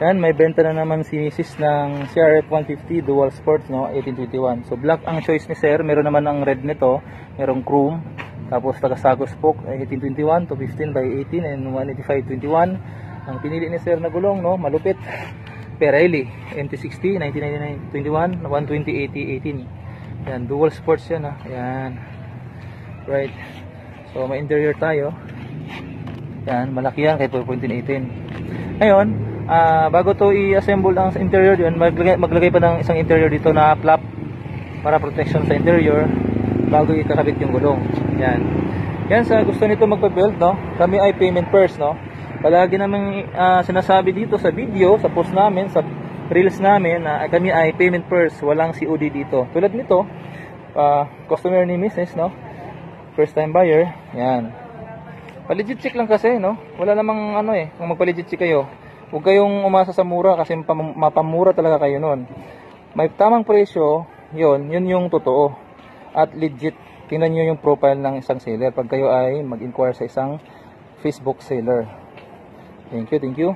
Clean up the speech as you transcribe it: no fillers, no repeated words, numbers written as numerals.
Yan, may benta na naman si Mrs. ng CRF 150 Dual Sports, no, 1821. So black ang choice ni Sir, meron naman ang red nito, merong chrome, tapos taga-sago spoke 1821 to 15 by 18 and 185/21. Ang pinili ni Sir na gulong, no, malupit. Pirelli MT60 1999/21, 120/80/18. Yan, Dual Sports yan, ha. Yan. Right. So may interior tayo. Yan, malaki yan kay 4.18. Ngayon, bago to i-assemble ang interior yun, maglagay pa ng isang interior dito na flap para protection sa interior bago ikakabit yung gulong. Yan. Yan, sa gusto nito magpa-build, no, kami ay payment first, no. Palagi naman sinasabi dito sa video, sa post namin, sa reels namin na kami ay payment first, walang COD dito. Tulad nito, customer ni Mrs., no, first time buyer. Yan. Pa-legit check lang kasi, no? Wala namang ano kung magpa-legit check kayo, huwag kayong umasa sa mura kasi mapamura talaga kayo nun. May tamang presyo, yun yung totoo. At legit, tingnan nyo yung profile ng isang seller pag kayo ay mag-inquire sa isang Facebook seller. Thank you.